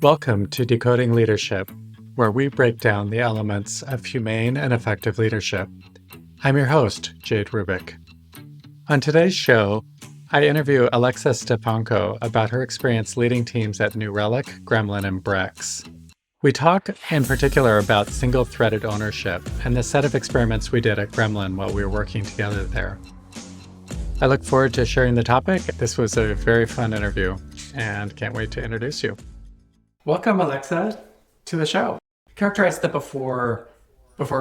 Welcome to Decoding Leadership, where we break down the elements of humane and effective leadership. I'm your host, Jade Rubik. On today's show, I interview Alexa Stefanko about her experience leading teams at New Relic, Gremlin, and Brex. We talk in particular about single-threaded ownership and the set of experiments we did at Gremlin while we were working together there. I look forward to sharing the topic. This was a very fun interview and can't wait to introduce you. Welcome, Alexa, to the show. Characterize the before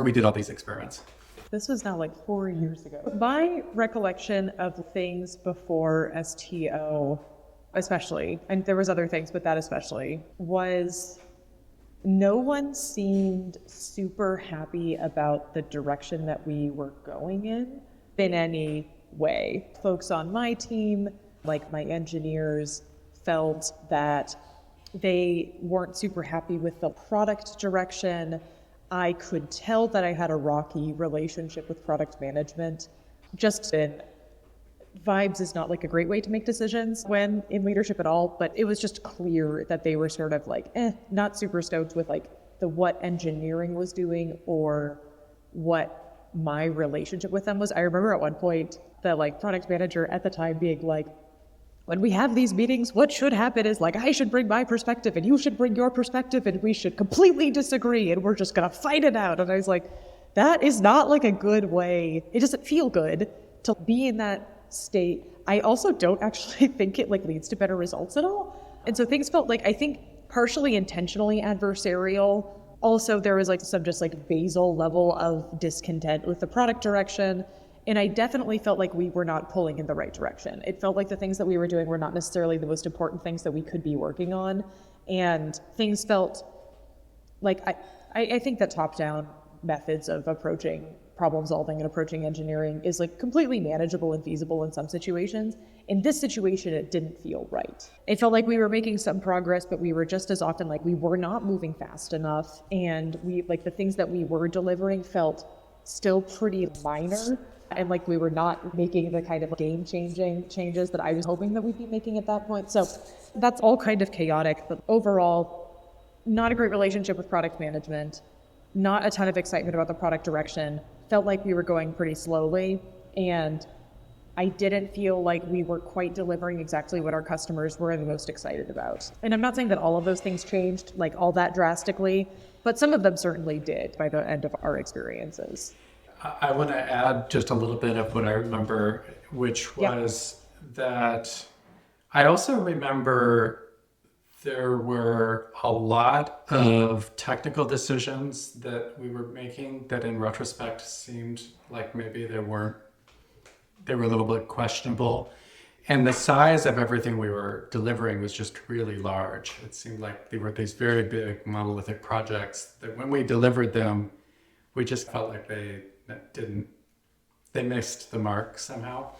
we did all these experiments. This was now like 4 years ago. My recollection of things before STO, especially, and there was other things, but that especially, was no one seemed super happy about the direction that we were going in any way. Folks on my team, like my engineers, felt that they weren't super happy with the product direction. I could tell that I had a rocky relationship with product management. Just in vibes is not like a great way to make decisions when in leadership at all, but it was just clear that they were sort of like, not super stoked with like what engineering was doing or what my relationship with them was. I remember at one point the like product manager at the time being like, when we have these meetings, what should happen is like, I should bring my perspective and you should bring your perspective and we should completely disagree and we're just gonna fight it out. And I was like, that is not like a good way. It doesn't feel good to be in that state. I also don't actually think it like leads to better results at all. And so things felt like, I think partially intentionally adversarial. Also, there was like some just like basal level of discontent with the product direction. And I definitely felt like we were not pulling in the right direction. It felt like the things that we were doing were not necessarily the most important things that we could be working on. And things felt like, I think that top-down methods of approaching problem solving and approaching engineering is like completely manageable and feasible in some situations. In this situation, it didn't feel right. It felt like we were making some progress, but we were just as often like we were not moving fast enough. And we like the things that we were delivering felt still pretty minor. And like we were not making the kind of game-changing changes that I was hoping that we'd be making at that point. So that's all kind of chaotic, but overall, not a great relationship with product management, not a ton of excitement about the product direction, felt like we were going pretty slowly, and I didn't feel like we were quite delivering exactly what our customers were the most excited about. And I'm not saying that all of those things changed like all that drastically, but some of them certainly did by the end of our experiences. I want to add just a little bit of what I remember, which was that I also remember there were a lot of technical decisions that we were making that in retrospect seemed like maybe they were a little bit questionable. And the size of everything we were delivering was just really large. It seemed like they were these very big monolithic projects that when we delivered them, we just felt like they missed the mark somehow.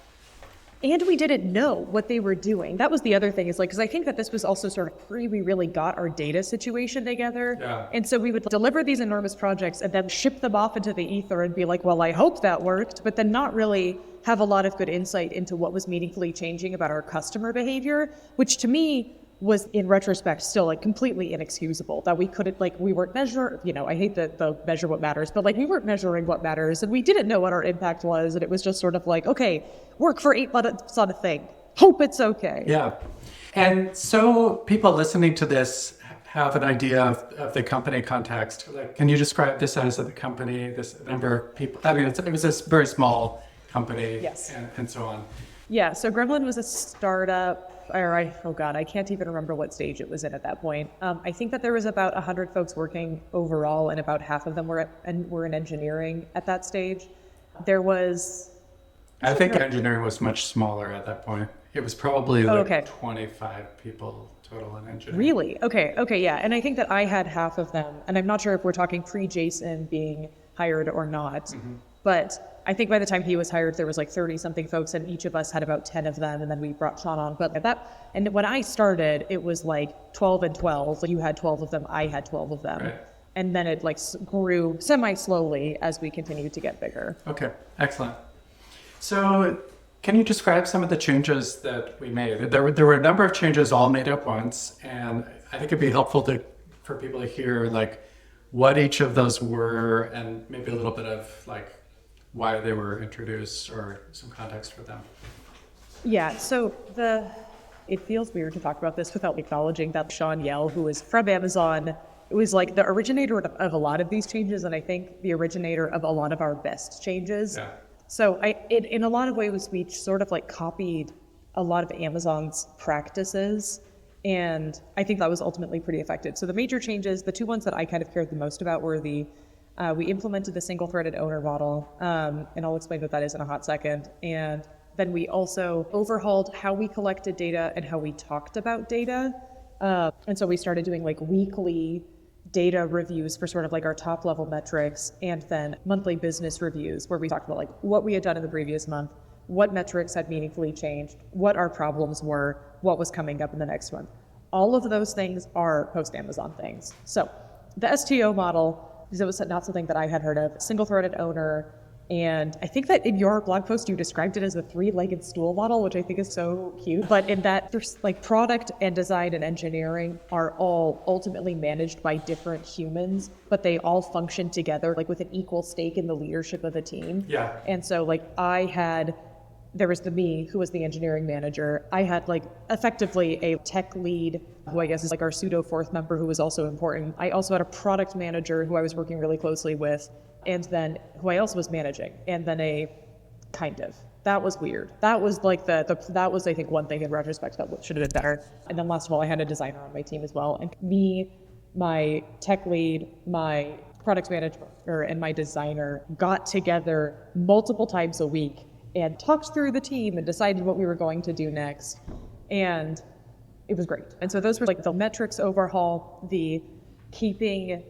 And we didn't know what they were doing. That was the other thing is like, because I think that this was also sort of pre we really got our data situation together. Yeah. And so we would deliver these enormous projects and then ship them off into the ether and be like, well, I hope that worked, but then not really have a lot of good insight into what was meaningfully changing about our customer behavior, which to me was in retrospect still like completely inexcusable that we couldn't like we weren't measure I hate the measure what matters, but like we weren't measuring what matters and we didn't know what our impact was, and it was just sort of like, okay, work for 8 months on a thing, hope it's okay. Yeah. And so people listening to this have an idea of the company context. Like, can you describe the size of the company, this number of people? I mean, it was a very small company. Yes. and so on. Yeah, so Gremlin was a startup, I can't even remember what stage it was in at that point. I think that there was about 100 folks working overall, and about half of them were in engineering at that stage. There was... I think engineering was much smaller at that point. It was probably 25 people total in engineering. Really? Okay, yeah. And I think that I had half of them, and I'm not sure if we're talking pre-Jason being hired or not, but I think by the time he was hired, there was like 30 something folks and each of us had about 10 of them. And then we brought Sean on. But and when I started, it was like 12 and 12. Like you had 12 of them, I had 12 of them. Right. And then it like grew semi-slowly as we continued to get bigger. Okay, excellent. So can you describe some of the changes that we made? There were a number of changes all made at once. And I think it'd be helpful for people to hear like what each of those were and maybe a little bit of like why they were introduced or some context for them. Yeah, so it feels weird to talk about this without acknowledging that Sean Yell, who is from Amazon, was like the originator of a lot of these changes, and I think the originator of a lot of our best changes. Yeah. So in a lot of ways, we sort of like copied a lot of Amazon's practices, and I think that was ultimately pretty effective. So the major changes, the two ones that I kind of cared the most about were we implemented the single-threaded owner model, and I'll explain what that is in a hot second. And then we also overhauled how we collected data and how we talked about data. And so we started doing like weekly data reviews for sort of like our top level metrics, and then monthly business reviews where we talked about like what we had done in the previous month, what metrics had meaningfully changed, what our problems were, what was coming up in the next month. All of those things are post-Amazon things. So the STO model, because it was not something that I had heard of, single-threaded owner, and I think that in your blog post you described it as a three-legged stool model, which I think is so cute. But in that, there's like product and design and engineering are all ultimately managed by different humans, but they all function together like with an equal stake in the leadership of the team. Yeah. And so like there was me, who was the engineering manager. I had like effectively a tech lead, who I guess is like our pseudo fourth member, who was also important. I also had a product manager who I was working really closely with, and then who I also was managing, and then that was weird. That was like that was I think one thing in retrospect that should have been better. And then last of all, I had a designer on my team as well, and me, my tech lead, my product manager, and my designer got together multiple times a week and talked through the team and decided what we were going to do next. And it was great. And so those were like the metrics overhaul, the keeping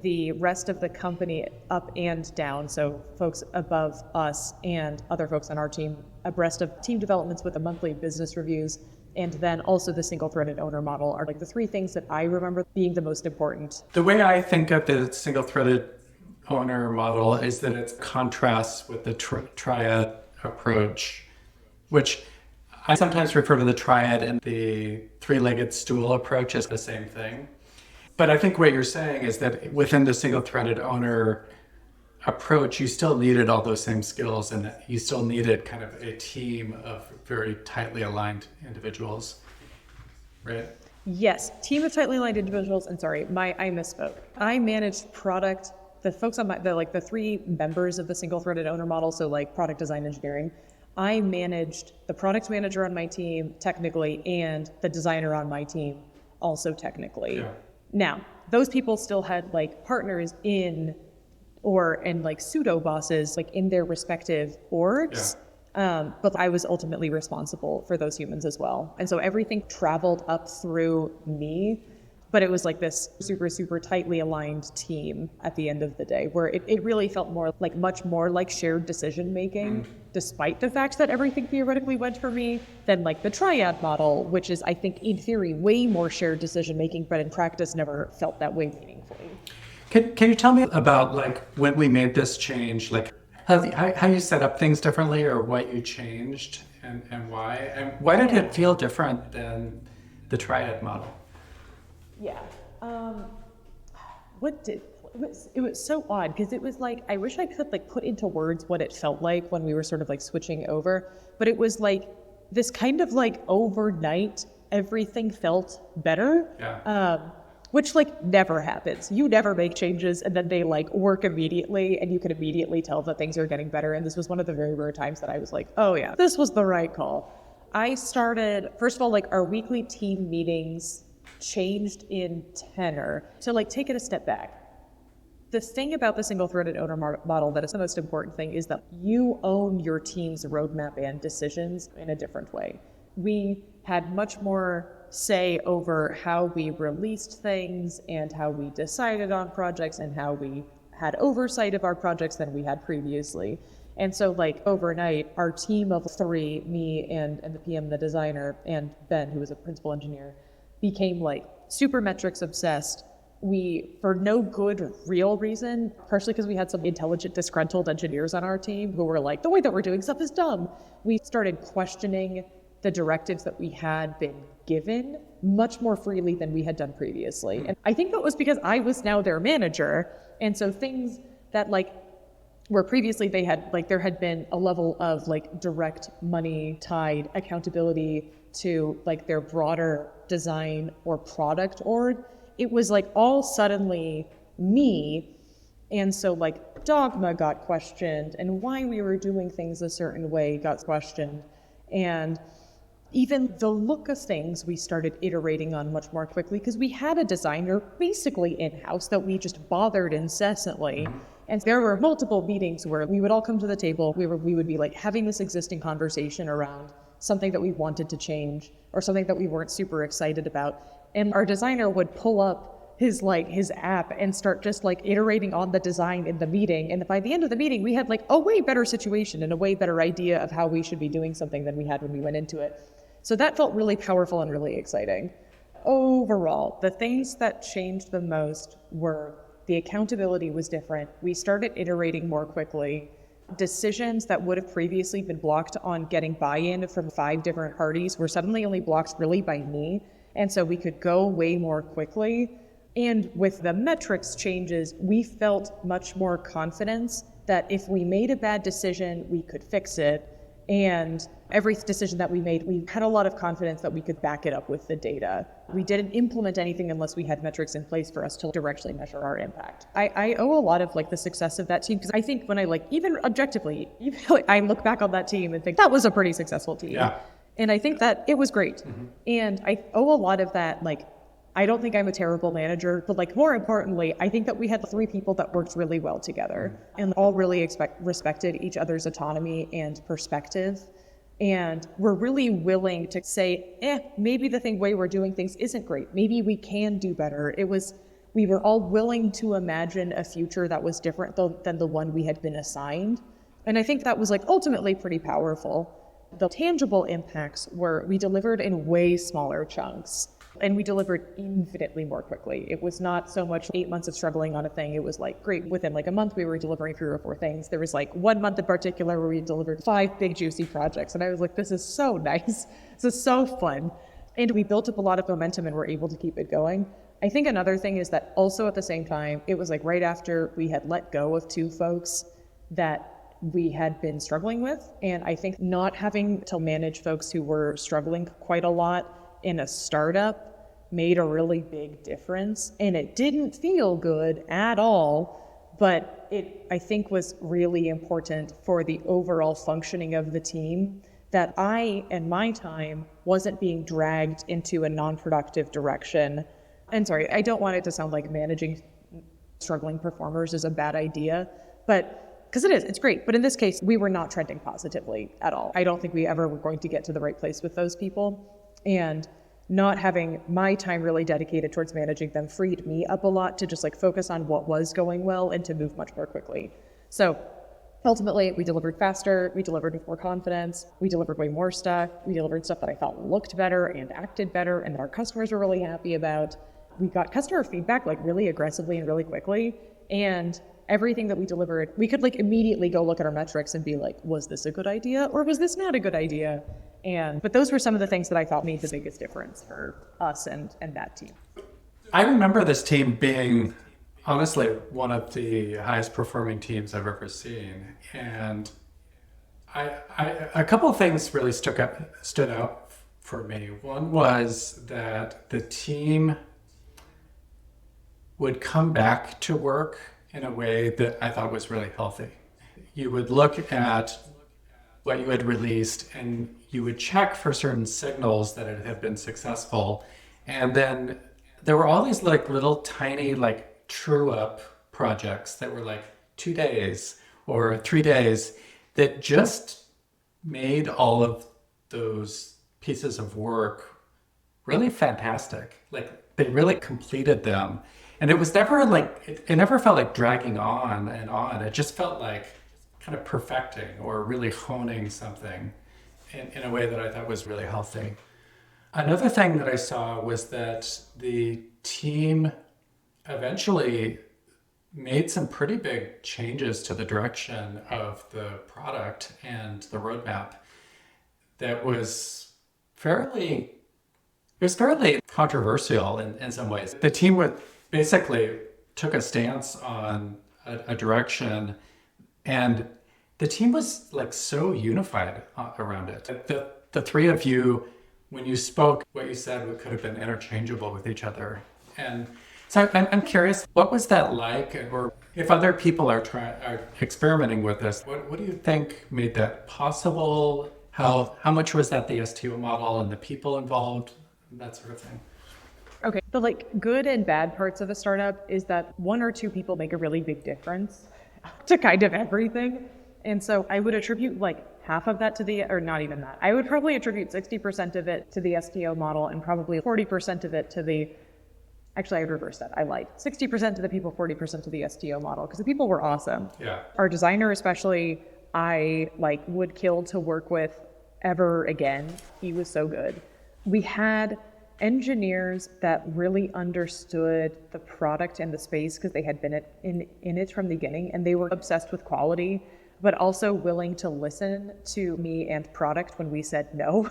the rest of the company up and down, so folks above us and other folks on our team abreast of team developments with the monthly business reviews, and then also the single-threaded owner model are like the three things that I remember being the most important. The way I think of the single-threaded owner model is that it contrasts with the triad approach, which I sometimes refer to the triad and the three-legged stool approach as the same thing. But I think what you're saying is that within the single-threaded owner approach, you still needed all those same skills, and you still needed kind of a team of very tightly aligned individuals, right? Yes, team of tightly aligned individuals. And sorry, I misspoke. I managed product. The folks on the three members of the single-threaded owner model, so like product design engineering, I managed the product manager on my team technically and the designer on my team also technically. Yeah. Now, those people still had like partners and like pseudo bosses like in their respective orgs. Yeah. But I was ultimately responsible for those humans as well. And so everything traveled up through me, but it was like this super, super tightly aligned team at the end of the day, where it really felt much more like shared decision making, despite the fact that everything theoretically went for me, than like the triad model, which is, I think, in theory, way more shared decision making, but in practice never felt that way meaningfully. Can you tell me about like when we made this change, like how you set up things differently, or what you changed and why? And why did it feel different than the triad model? Yeah. It was so odd, because it was like, I wish I could like put into words what it felt like when we were sort of like switching over, but it was like this kind of like overnight everything felt better. Yeah. Which like never happens. You never make changes and then they like work immediately and you can immediately tell that things are getting better. And this was one of the very rare times that I was like, oh yeah, this was the right call. I started, first of all, like our weekly team meetings changed in tenor. So like take it a step back. The thing about the single-threaded owner model that is the most important thing is that you own your team's roadmap and decisions in a different way. We had much more say over how we released things and how we decided on projects and how we had oversight of our projects than we had previously. And so like overnight, our team of three, me and the PM, the designer, and Ben, who was a principal engineer, became like super metrics obsessed. We, for no good real reason, partially because we had some intelligent, disgruntled engineers on our team who were like, the way that we're doing stuff is dumb. We started questioning the directives that we had been given much more freely than we had done previously. And I think that was because I was now their manager. And so things that like where previously they had like there had been a level of like direct money tied accountability to like their broader design or product org, it was like all suddenly me. And so like dogma got questioned and why we were doing things a certain way got questioned. And even the look of things we started iterating on much more quickly because we had a designer basically in-house that we just bothered incessantly. And there were multiple meetings where we would all come to the table. We would be like having this existing conversation around something that we wanted to change or something that we weren't super excited about. And our designer would pull up his app and start just like iterating on the design in the meeting. And by the end of the meeting, we had like a way better situation and a way better idea of how we should be doing something than we had when we went into it. So that felt really powerful and really exciting. Overall, the things that changed the most were the accountability was different. We started iterating more quickly. Decisions that would have previously been blocked on getting buy-in from 5 different parties were suddenly only blocked really by me. And so we could go way more quickly. And with the metrics changes, we felt much more confidence that if we made a bad decision, we could fix it. And every decision that we made, we had a lot of confidence that we could back it up with the data. We didn't implement anything unless we had metrics in place for us to directly measure our impact. I owe a lot of like the success of that team because I think when I like, even objectively, I look back on that team and think that was a pretty successful team. Yeah. And I think that it was great. And I owe a lot of that, like, I don't think I'm a terrible manager, but like more importantly, I think that we had 3 people that worked really well together and all really respected each other's autonomy and perspective. And we're really willing to say, maybe the way we're doing things isn't great. Maybe we can do better. We were all willing to imagine a future that was different than the one we had been assigned. And I think that was like ultimately pretty powerful. The tangible impacts were we delivered in way smaller chunks. And we delivered infinitely more quickly. It was not so much 8 months of struggling on a thing. It was like, great, within like a month, we were delivering 3 or 4 things. There was like 1 month in particular where we delivered 5 big juicy projects. And I was like, this is so nice. This is so fun. And we built up a lot of momentum and were able to keep it going. I think another thing is that also at the same time, it was like right after we had let go of 2 folks that we had been struggling with. And I think not having to manage folks who were struggling quite a lot in a startup made a really big difference. And it didn't feel good at all, but it, I think, was really important for the overall functioning of the team that I and my time wasn't being dragged into a non-productive direction. And sorry, I don't want it to sound like managing struggling performers is a bad idea, but because it's great. But in this case, we were not trending positively at all. I don't think we ever were going to get to the right place with those people. And not having my time really dedicated towards managing them freed me up a lot to just like focus on what was going well and to move much more quickly. So ultimately, we delivered faster, we delivered with more confidence, we delivered way more stuff, we delivered stuff that I thought looked better and acted better and that our customers were really happy about. We got customer feedback like really aggressively and really quickly, and everything that we delivered, we could like immediately go look at our metrics and be like, was this a good idea or was this not a good idea? But those were some of the things that I thought made the biggest difference for us and that team. I remember this team being honestly one of the highest performing teams I've ever seen. And a couple of things really stood out for me. One was that the team would come back to work in a way that I thought was really healthy. You would look at what you had released and you would check for certain signals that it had been successful. And then there were all these like little tiny like true up projects that were like 2 days or 3 days that just made all of those pieces of work really fantastic. Like they really completed them. And it was never like, it never felt like dragging on and on. It just felt like kind of perfecting or really honing something in a way that I thought was really healthy. Another thing that I saw was that the team eventually made some pretty big changes to the direction of the product and the roadmap that was was fairly controversial in some ways. The team basically took a stance on a direction, and the team was like so unified around it. The three of you, when you spoke, what you said could have been interchangeable with each other. And so I'm curious, what was that like? Or if other people are experimenting with this, what do you think made that possible? How much was that the STO model and the people involved, that sort of thing? Okay, the like good and bad parts of a startup is that one or two people make a really big difference to kind of everything. And so I would attribute like half of that or not even that. I would probably attribute 60% of it to the STO model and probably 40% of it to actually, I'd reverse that. I lied. 60% to the people, 40% to the STO model, because the people were awesome. Yeah. Our designer especially, I like would kill to work with ever again. He was so good. We had engineers that really understood the product and the space because they had been in it from the beginning, and they were obsessed with quality, but also willing to listen to me and product when we said no,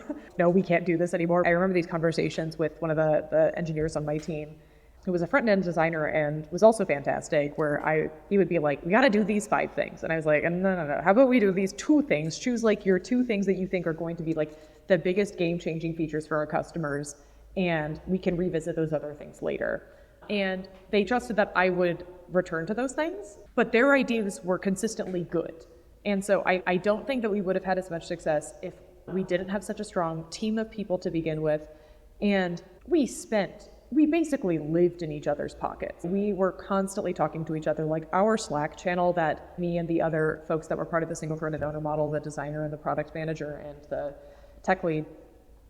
we can't do this anymore. I remember these conversations with one of the engineers on my team who was a front-end designer and was also fantastic, where he would be like, we got to do these 5 things. And I was like, no. How about we do these 2 things? Choose like your 2 things that you think are going to be like the biggest game-changing features for our customers, and we can revisit those other things later. And they trusted that I would return to those things, but their ideas were consistently good. And so I don't think that we would have had as much success if we didn't have such a strong team of people to begin with. And we basically lived in each other's pockets. We were constantly talking to each other, like our Slack channel that me and the other folks that were part of the single fronted owner model, the designer and the product manager and the tech lead,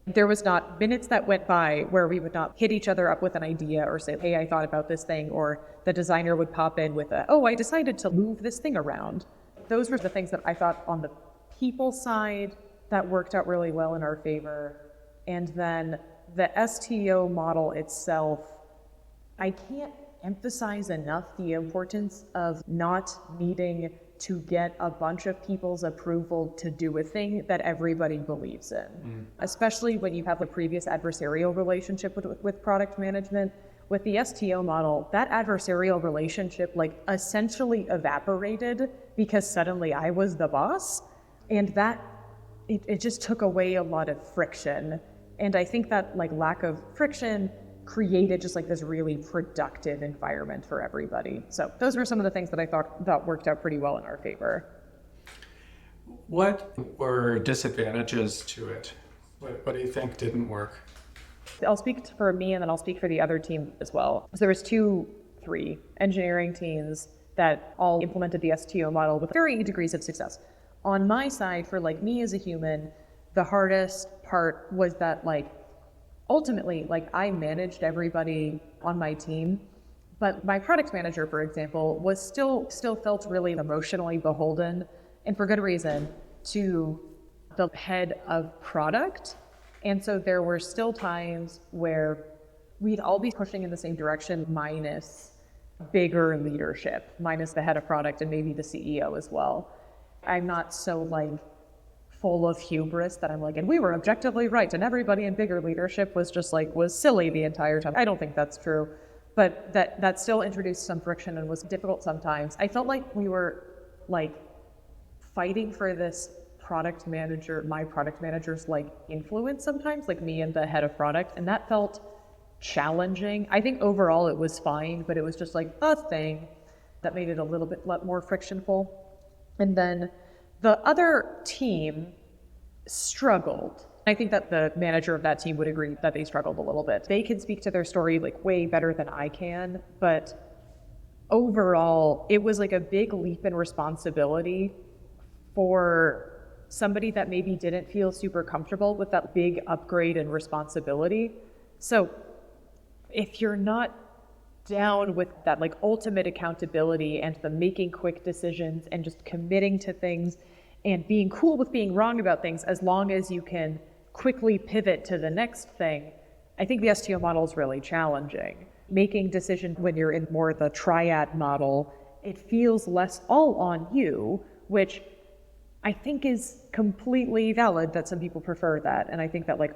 there was not minutes that went by where we would not hit each other up with an idea or say, hey, I thought about this thing, or the designer would pop in with I decided to move this thing around. Those were the things that I thought on the people side that worked out really well in our favor. And then the STO model itself, I can't emphasize enough the importance of not needing to get a bunch of people's approval to do a thing that everybody believes in, especially when you have a previous adversarial relationship with product management. With the STO model, that adversarial relationship like essentially evaporated because suddenly I was the boss, and that it just took away a lot of friction. And I think that like lack of friction created just like this really productive environment for everybody. So those were some of the things that I thought worked out pretty well in our favor. What were disadvantages to it? What do you think didn't work? I'll speak for me and then I'll speak for the other team as well. So there was 3 engineering teams that all implemented the STO model with varying degrees of success. On my side, for like me as a human, the hardest part was that like ultimately like I managed everybody on my team, but my product manager, for example, was still felt really emotionally beholden, and for good reason, to the head of product. And so there were still times where we'd all be pushing in the same direction minus bigger leadership, minus the head of product and maybe the CEO as well. I'm not so like full of hubris that I'm like, and we were objectively right and everybody in bigger leadership was just like, was silly the entire time. I don't think that's true, but that still introduced some friction and was difficult sometimes. I felt like we were like fighting for this my product manager's like influence sometimes, like me and the head of product, and that felt challenging. I think overall it was fine, but it was just like a thing that made it a little bit more frictionful. And then the other team struggled. I think that the manager of that team would agree that they struggled a little bit. They can speak to their story like way better than I can, but overall it was like a big leap in responsibility for somebody that maybe didn't feel super comfortable with that big upgrade and responsibility. So if you're not down with that like ultimate accountability and the making quick decisions and just committing to things and being cool with being wrong about things as long as you can quickly pivot to the next thing, I think the STO model is really challenging. Making decisions when you're in more the triad model, it feels less all on you, which I think is completely valid that some people prefer that. And I think that like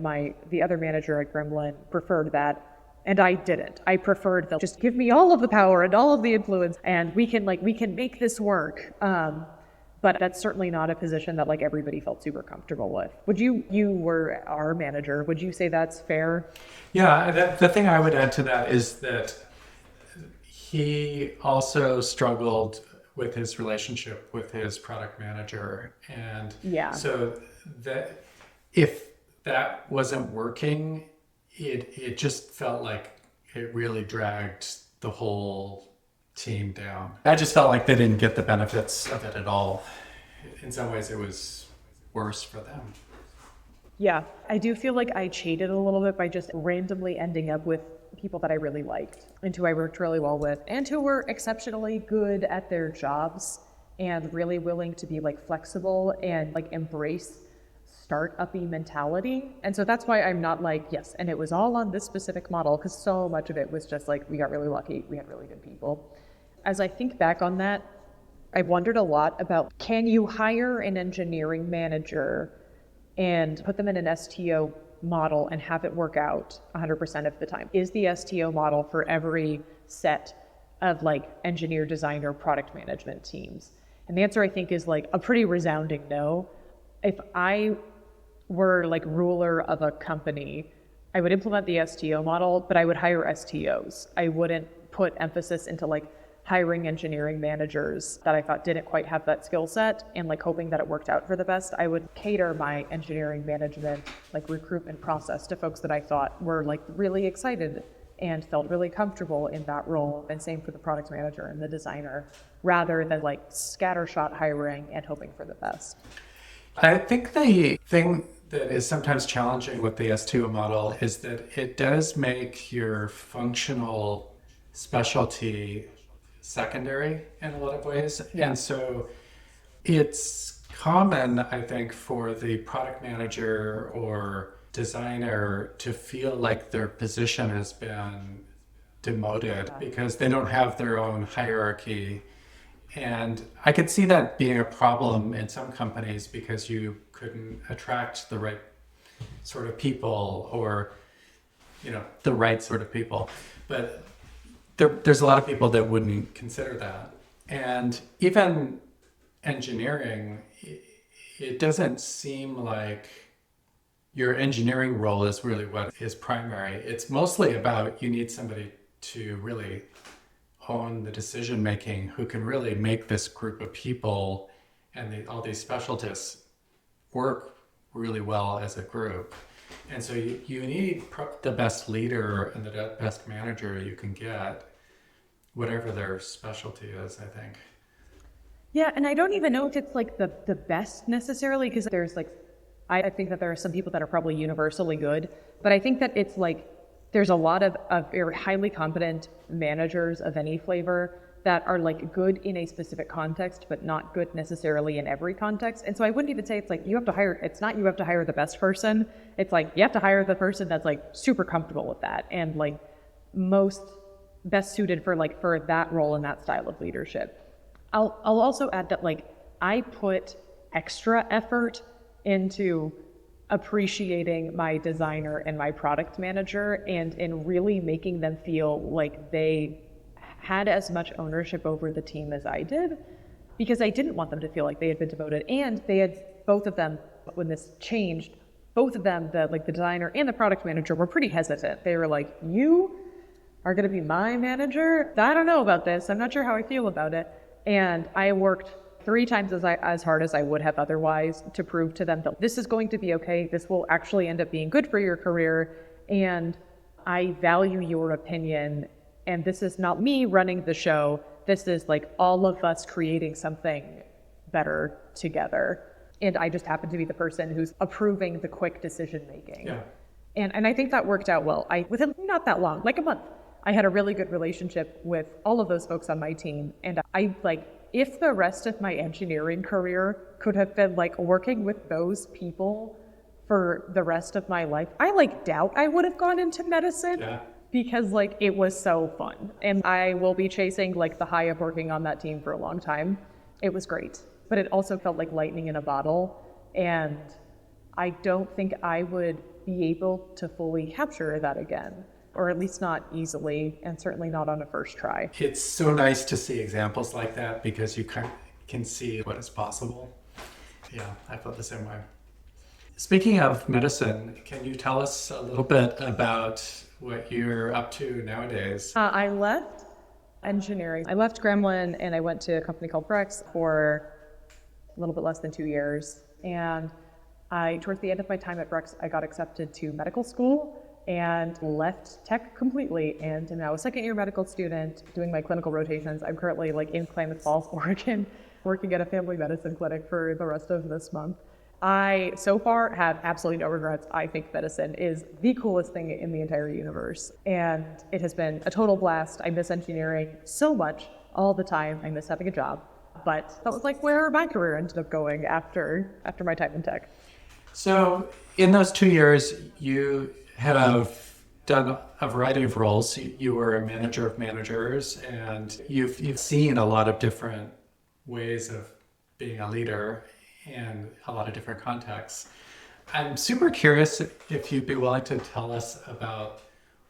the other manager at Gremlin preferred that. And I didn't. I preferred the just give me all of the power and all of the influence and we can make this work. But that's certainly not a position that like everybody felt super comfortable with. You were our manager. Would you say that's fair? Yeah, the thing I would add to that is that he also struggled with his relationship with his product manager. And so that if that wasn't working, it just felt like it really dragged the whole team down. I just felt like they didn't get the benefits of it at all. In some ways, it was worse for them. Yeah, I do feel like I cheated a little bit by just randomly ending up with people that I really liked and who I worked really well with and who were exceptionally good at their jobs and really willing to be like flexible and like embrace start-uppy mentality. And so that's why I'm not like, yes, and it was all on this specific model, because so much of it was just like, we got really lucky, we had really good people. As I think back on that, I wondered a lot about, can you hire an engineering manager and put them in an STO model and have it work out 100% of the time? Is the STO model for every set of like engineer, designer, product management teams? And the answer I think is like a pretty resounding no. If I were like ruler of a company, I would implement the STO model, but I would hire STOs. I wouldn't put emphasis into like hiring engineering managers that I thought didn't quite have that skill set and like hoping that it worked out for the best. I would cater my engineering management, like recruitment process to folks that I thought were like really excited and felt really comfortable in that role. And same for the product manager and the designer, rather than like scattershot hiring and hoping for the best. I think the thing that is sometimes challenging with the STO model is that it does make your functional specialty secondary in a lot of ways. Yeah. And so it's common, I think, for the product manager or designer to feel like their position has been demoted because they don't have their own hierarchy. And I could see that being a problem in some companies because you couldn't attract the right sort of people or, the right sort of people. But there's a lot of people that wouldn't consider that. And even engineering, it doesn't seem like your engineering role is really what is primary. It's mostly about you need somebody to really own the decision making who can really make this group of people and all these specialists work really well as a group. And so you need the best leader and the best manager you can get, whatever their specialty is, I think. Yeah, and I don't even know if it's like the best necessarily, because there's like, I think that there are some people that are probably universally good, but I think that it's like, there's a lot of very highly competent managers of any flavor that are like good in a specific context, but not good necessarily in every context. And so I wouldn't even say it's like you have to hire the best person. It's like you have to hire the person that's like super comfortable with that and like most best suited for that role and that style of leadership. I'll also add that like I put extra effort into appreciating my designer and my product manager and in really making them feel like they had as much ownership over the team as I did, because I didn't want them to feel like they had been demoted. And they had, both of them, when this changed, both of them, the designer and the product manager, were pretty hesitant. They were like, you are going to be my manager? I don't know about this. I'm not sure how I feel about it. And I worked 3 times as hard as I would have otherwise to prove to them that this is going to be okay. This will actually end up being good for your career. And I value your opinion. And this is not me running the show. This is like all of us creating something better together. And I just happen to be the person who's approving the quick decision making. Yeah. And I think that worked out well. Within not that long, like a month, I had a really good relationship with all of those folks on my team. And if the rest of my engineering career could have been like working with those people for the rest of my life, I doubt I would have gone into medicine. Yeah. Because it was so fun. And I will be chasing the high of working on that team for a long time. It was great. but it also felt like lightning in a bottle. And I don't think I would be able to fully capture that again, or at least not easily, and certainly not on a first try. It's so nice to see examples like that because you can see what is possible. Yeah, I felt the same way. Speaking of medicine, can you tell us a little bit about what you're up to nowadays? I left engineering. I left Gremlin and I went to a company called Brex for a little bit less than 2 years. And towards the end of my time at Brex, I got accepted to medical school and left tech completely. And am now a second-year medical student doing my clinical rotations. I'm currently in Klamath Falls, Oregon, working at a family medicine clinic for the rest of this month. I, so far, have absolutely no regrets. I think medicine is the coolest thing in the entire universe. And it has been a total blast. I miss engineering so much all the time. I miss having a job. But that was where my career ended up going after my time in tech. So in those 2 years, you have done a variety of roles. You were a manager of managers, and you've seen a lot of different ways of being a leader in a lot of different contexts. I'm super curious if you'd be willing to tell us about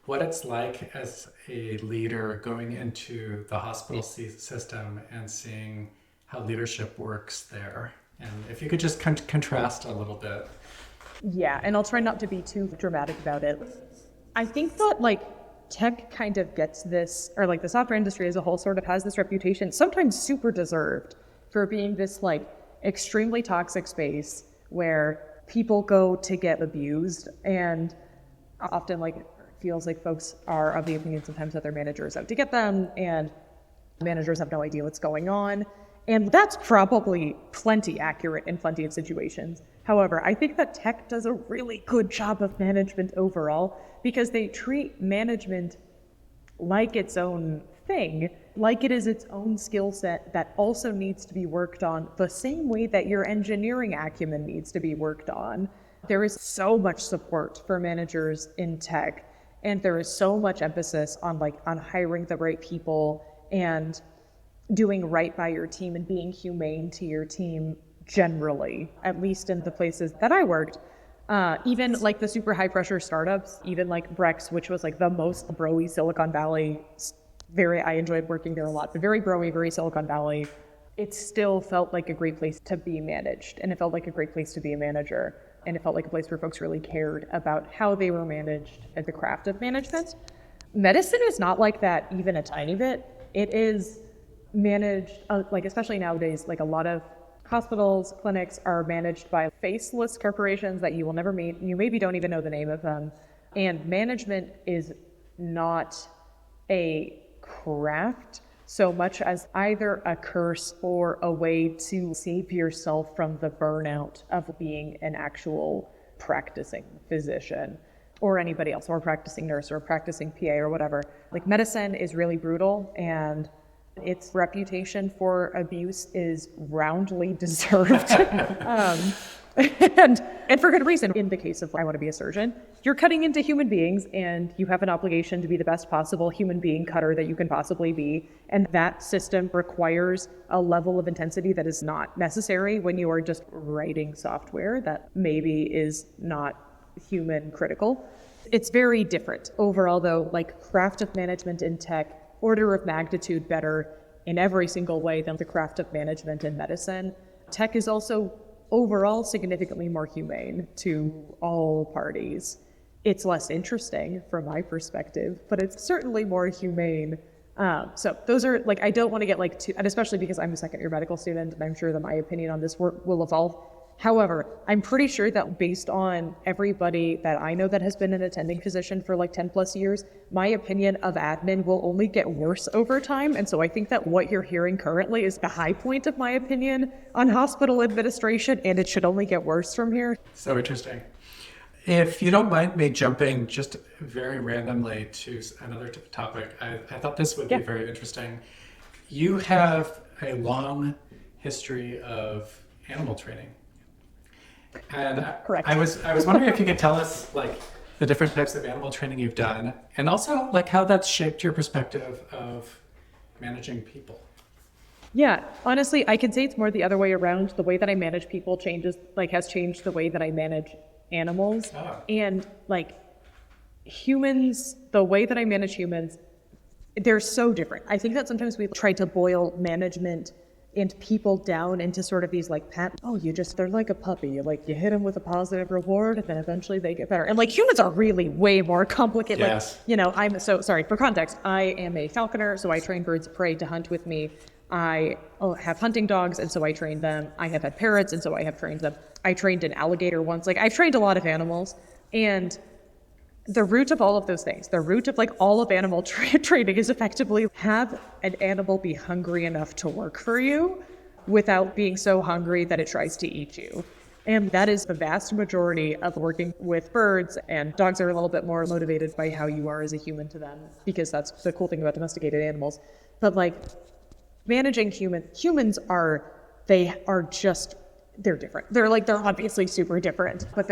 what it's like as a leader going into the hospital system and seeing how leadership works there. And if you could just contrast a little bit. Yeah, and I'll try not to be too dramatic about it. I think that tech kind of gets this, or the software industry as a whole sort of has this reputation, sometimes super deserved, for being this extremely toxic space where people go to get abused, and often it feels like folks are of the opinion sometimes that their manager is out to get them, and managers have no idea what's going on. And that's probably plenty accurate in plenty of situations. However, I think that tech does a really good job of management overall because they treat management like its own thing, like it is its own skill set that also needs to be worked on the same way that your engineering acumen needs to be worked on. There is so much support for managers in tech, and there is so much emphasis on hiring the right people and doing right by your team and being humane to your team generally, at least in the places that I worked. Even the super high pressure startups, even Brex, which was the most bro-y Silicon Valley, I enjoyed working there a lot, but very bro-y, very Silicon Valley. It still felt like a great place to be managed, and it felt like a great place to be a manager, and it felt like a place where folks really cared about how they were managed and the craft of management. Medicine is not like that even a tiny bit. It is managed, especially nowadays, a lot of hospitals, clinics are managed by faceless corporations that you will never meet. You maybe don't even know the name of them. And management is not a craft so much as either a curse or a way to save yourself from the burnout of being an actual practicing physician or anybody else, or a practicing nurse or a practicing PA or whatever. Medicine is really brutal, and its reputation for abuse is roundly deserved. And for good reason. In the case of I want to be a surgeon, you're cutting into human beings and you have an obligation to be the best possible human being cutter that you can possibly be. And that system requires a level of intensity that is not necessary when you are just writing software that maybe is not human critical. It's very different. Overall though, craft of management in tech, order of magnitude better in every single way than the craft of management in medicine. Tech is also overall significantly more humane to all parties. It's less interesting from my perspective, but it's certainly more humane. So those are I don't want to get too, and especially because I'm a second year medical student and I'm sure that my opinion on this will evolve. However, I'm pretty sure that based on everybody that I know that has been an attending physician for 10 plus years, my opinion of admin will only get worse over time. And so I think that what you're hearing currently is the high point of my opinion on hospital administration, and it should only get worse from here. So interesting. If you don't mind me jumping just very randomly to another topic, I thought this would be very interesting. You have a long history of animal training. And Correct. I was wondering if you could tell us the different types of animal training you've done, and also how that's shaped your perspective of managing people. Yeah, honestly, I can say it's more the other way around. The way that I manage people has changed the way that I manage animals. Oh. And like humans, the way that I manage humans, they're so different. I think that sometimes we try to boil management and people down into sort of these like they're like a puppy. You hit them with a positive reward and then eventually they get better. And like humans are really way more complicated. Yes. I'm so sorry for context. I am a falconer, so I train birds of prey to hunt with me. I have hunting dogs, and so I trained them. I have had parrots, and so I have trained them. I trained an alligator once. Like I've trained a lot of animals, and the root of all of those things, the root of like all of animal training is effectively have an animal be hungry enough to work for you without being so hungry that it tries to eat you. And that is the vast majority of working with birds, and dogs are a little bit more motivated by how you are as a human to them, because that's the cool thing about domesticated animals. But like managing humans they're different. They're obviously super different, but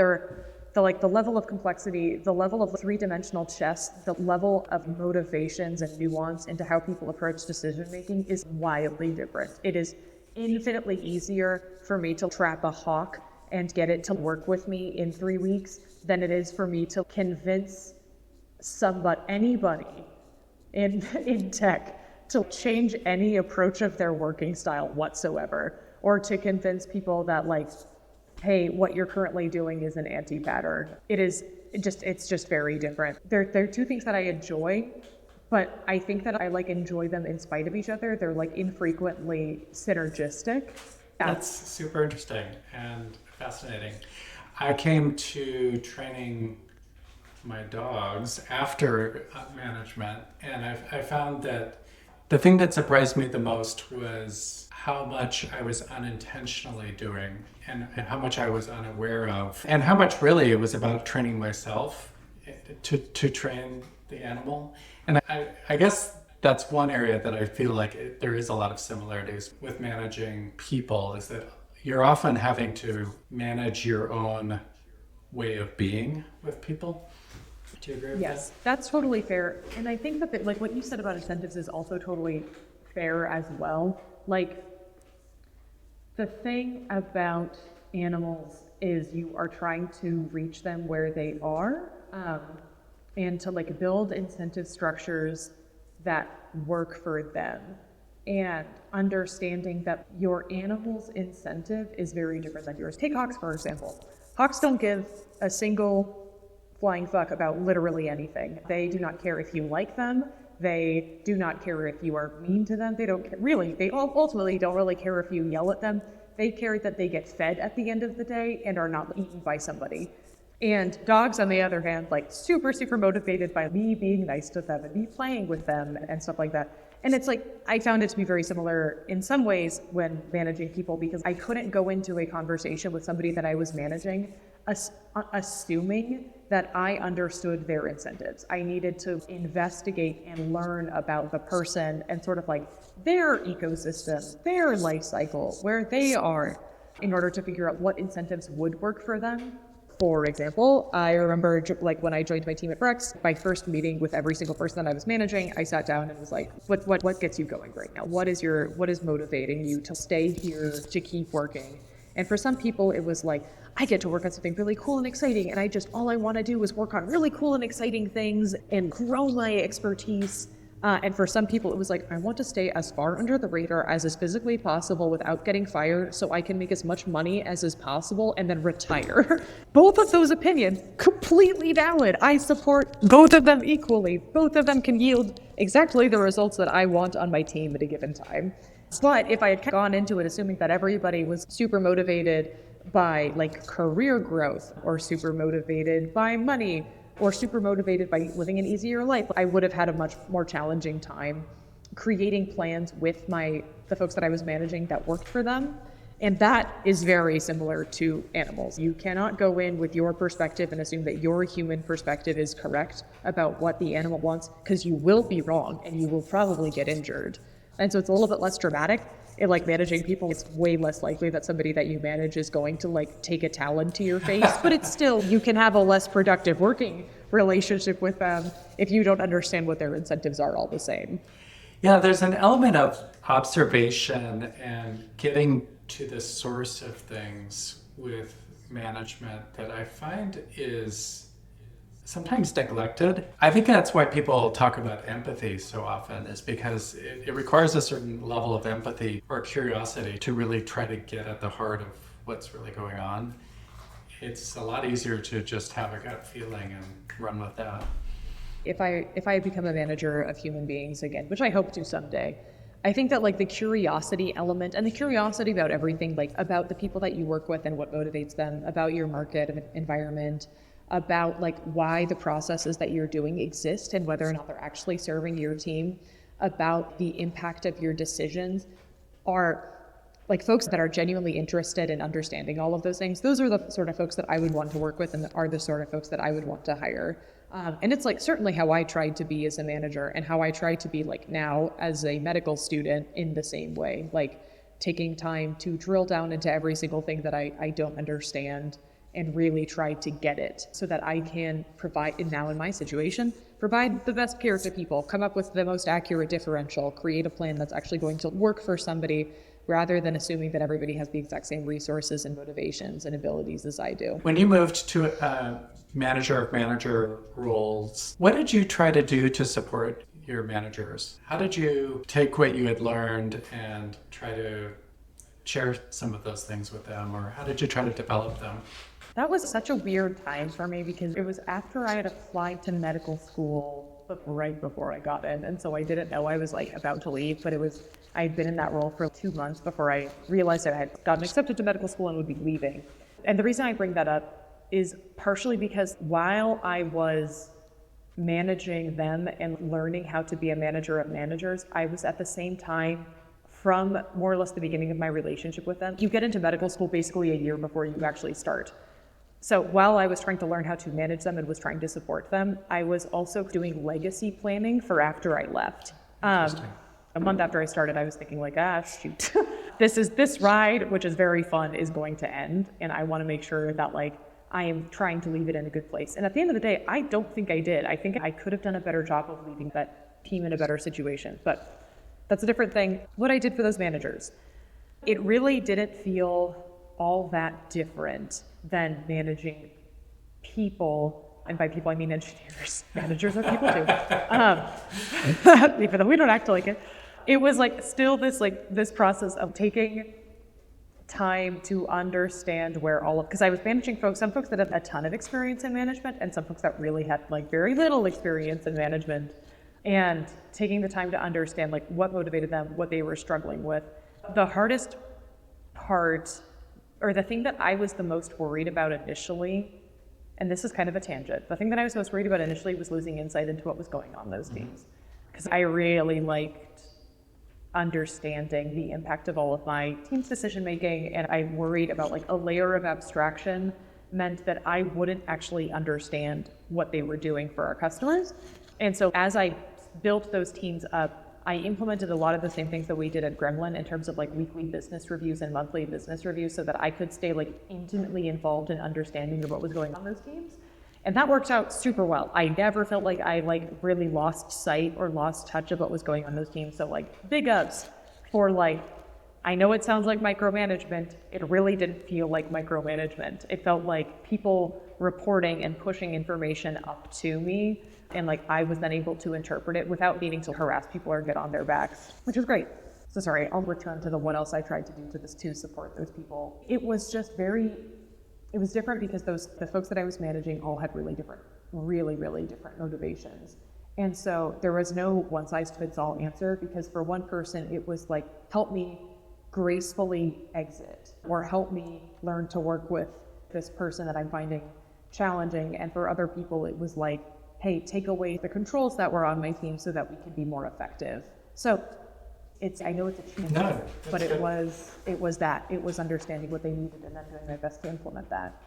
the level of complexity, the level of three-dimensional chess, the level of motivations and nuance into how people approach decision making is wildly different. It is infinitely easier for me to trap a hawk and get it to work with me in 3 weeks than it is for me to convince anybody in tech to change any approach of their working style whatsoever, or to convince people that like, hey, what you're currently doing is an anti-pattern. It's just very different. They're two things that I enjoy, but I think that I enjoy them in spite of each other. They're like infrequently synergistic. Yeah. That's super interesting and fascinating. I came to training my dogs after management, and I found that the thing that surprised me the most was how much I was unintentionally doing and how much I was unaware of, and how much really it was about training myself to train the animal. And I guess that's one area that I feel like there is a lot of similarities with managing people, is that you're often having to manage your own way of being with people. Do you agree with that? Yes, that's totally fair. And I think that like what you said about incentives is also totally fair as well. Like the thing about animals is you are trying to reach them where they are, and to like build incentive structures that work for them, and understanding that your animal's incentive is very different than yours. Take hawks, for example. Hawks don't give a single flying fuck about literally anything. They do not care if you like them. They do not care if you are mean to them. They don't really, they ultimately don't really care if you yell at them. They care that they get fed at the end of the day and are not eaten by somebody. And dogs, on the other hand, like super, super motivated by me being nice to them and me playing with them and stuff like that. And it's like, I found it to be very similar in some ways when managing people, because I couldn't go into a conversation with somebody that I was managing assuming that I understood their incentives. I needed to investigate and learn about the person and sort of like their ecosystem, their life cycle, where they are, in order to figure out what incentives would work for them. For example, I remember like when I joined my team at Brex, my first meeting with every single person that I was managing, I sat down and was like, what gets you going right now? What is motivating you to stay here, to keep working? And for some people, it was like, I get to work on something really cool and exciting, and all I want to do is work on really cool and exciting things and grow my expertise. And for some people, it was like, I want to stay as far under the radar as is physically possible without getting fired so I can make as much money as is possible and then retire. Both of those opinions, completely valid. I support both of them equally. Both of them can yield exactly the results that I want on my team at a given time. But if I had gone into it assuming that everybody was super motivated by like career growth, or super motivated by money, or super motivated by living an easier life, I would have had a much more challenging time creating plans with the folks that I was managing that worked for them. And that is very similar to animals. You cannot go in with your perspective and assume that your human perspective is correct about what the animal wants, because you will be wrong and you will probably get injured. And so it's a little bit less dramatic. In like managing people, it's way less likely that somebody that you manage is going to like take a talon to your face, but it's still, you can have a less productive working relationship with them if you don't understand what their incentives are all the same. Yeah, there's an element of observation and getting to the source of things with management that I find is sometimes neglected. I think that's why people talk about empathy so often, is because it requires a certain level of empathy or curiosity to really try to get at the heart of what's really going on. It's a lot easier to just have a gut feeling and run with that. If I become a manager of human beings again, which I hope to someday, I think that like the curiosity element and the curiosity about everything, like about the people that you work with and what motivates them, about your market and environment, about like why the processes that you're doing exist and whether or not they're actually serving your team, about the impact of your decisions, are like folks that are genuinely interested in understanding all of those things. Those are the sort of folks that I would want to work with and are the sort of folks that I would want to hire. And it's like certainly how I tried to be as a manager and how I try to be like now as a medical student in the same way, like taking time to drill down into every single thing that I don't understand and really try to get it so that I can provide, and now in my situation, provide the best care to people, come up with the most accurate differential, create a plan that's actually going to work for somebody rather than assuming that everybody has the exact same resources and motivations and abilities as I do. When you moved to manager of manager roles, what did you try to do to support your managers? How did you take what you had learned and try to share some of those things with them, or how did you try to develop them? That was such a weird time for me because it was after I had applied to medical school, but right before I got in. And so I didn't know I was like about to leave, but I'd been in that role for 2 months before I realized that I had gotten accepted to medical school and would be leaving. And the reason I bring that up is partially because while I was managing them and learning how to be a manager of managers, I was at the same time, from more or less the beginning of my relationship with them, you get into medical school basically a year before you actually start. So while I was trying to learn how to manage them and was trying to support them, I was also doing legacy planning for after I left. A month after I started, I was thinking like, shoot, this ride, which is very fun, is going to end. And I want to make sure that like, I am trying to leave it in a good place. And at the end of the day, I don't think I did. I think I could have done a better job of leaving that team in a better situation, but that's a different thing. What I did for those managers, it really didn't feel all that different than managing people, and by people I mean engineers. Managers are people too. Even though we don't act like it. It was like still this process of taking time to understand where because I was managing some folks that had a ton of experience in management and some folks that really had like very little experience in management, and taking the time to understand like what motivated them, what they were struggling with. The hardest part, or the thing that I was the most worried about initially, and this is kind of a tangent, the thing that I was most worried about initially was losing insight into what was going on in those teams. Because I really liked understanding the impact of all of my team's decision making, and I worried about like a layer of abstraction meant that I wouldn't actually understand what they were doing for our customers. And so as I built those teams up, I implemented a lot of the same things that we did at Gremlin in terms of like weekly business reviews and monthly business reviews so that I could stay like intimately involved in understanding of what was going on in those teams. And that worked out super well. I never felt like I like really lost sight or lost touch of what was going on in those teams. So like big ups for like, I know it sounds like micromanagement. It really didn't feel like micromanagement. It felt like people reporting and pushing information up to me. And like I was then able to interpret it without needing to harass people or get on their backs, which was great. So sorry, I'll return to what else I tried to do to support those people. It was just it was different because the folks that I was managing all had really different motivations. And so there was no one size fits all answer, because for one person, it was like, help me gracefully exit, or help me learn to work with this person that I'm finding challenging. And for other people, it was like, hey, take away the controls that were on my team so that we could be more effective. So I know it's a change, but it was understanding what they needed and then doing my best to implement that.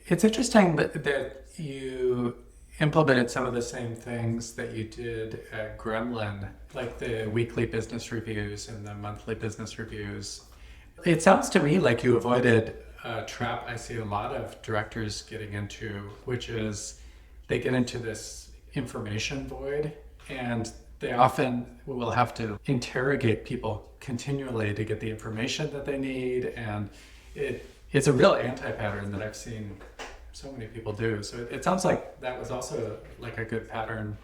It's interesting that you implemented some of the same things that you did at Gremlin, like the weekly business reviews and the monthly business reviews. It sounds to me like you avoided a trap I see a lot of directors getting into, which is they get into this information void and They often will have to interrogate people continually to get the information that they need, and it's a real anti-pattern that I've seen so many people do. So it sounds like that was also like a good pattern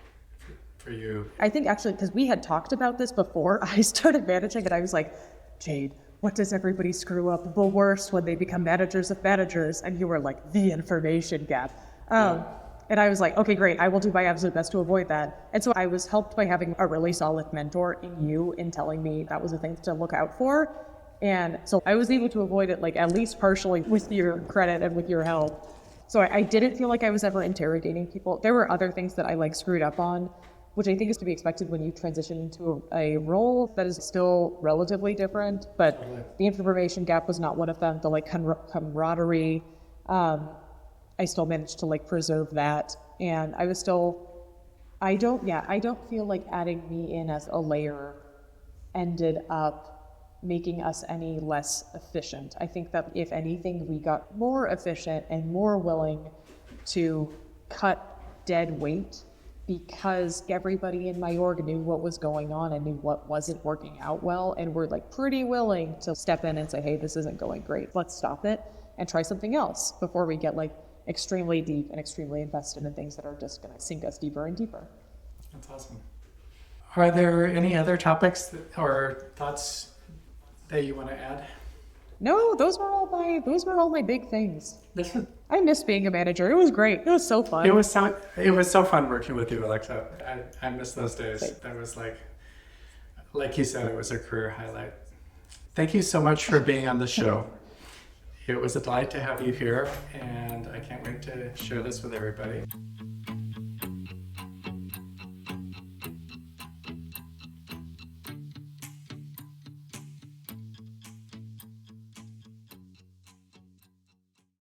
for you. I think actually, because we had talked about this before I started managing, and I was like, Jade, what does everybody screw up the worst when they become managers of managers? And you were like, the information gap. And I was like, okay, great. I will do my absolute best to avoid that. And so I was helped by having a really solid mentor in you in telling me that was a thing to look out for. And so I was able to avoid it, like at least partially with your credit and with your help. So I didn't feel like I was ever interrogating people. There were other things that I like screwed up on, which I think is to be expected when you transition into a role that is still relatively different. But the information gap was not one of them. The like camaraderie, I still managed to like preserve that. And I was still, I don't feel like adding me in as a layer ended up making us any less efficient. I think that if anything, we got more efficient and more willing to cut dead weight because everybody in my org knew what was going on and knew what wasn't working out well, and were like pretty willing to step in and say, hey, this isn't going great. Let's stop it and try something else before we get like extremely deep and extremely invested in things that are just going to sink us deeper and deeper. That's awesome. Are there any other topics or thoughts that you want to add? No, those were all my big things. I miss being a manager. It was great. It was so fun. It was so fun working with you, Alexa. I miss those days. Same. That was like you said, it was a career highlight. Thank you so much for being on the show. It was a delight to have you here, and I can't wait to share this with everybody.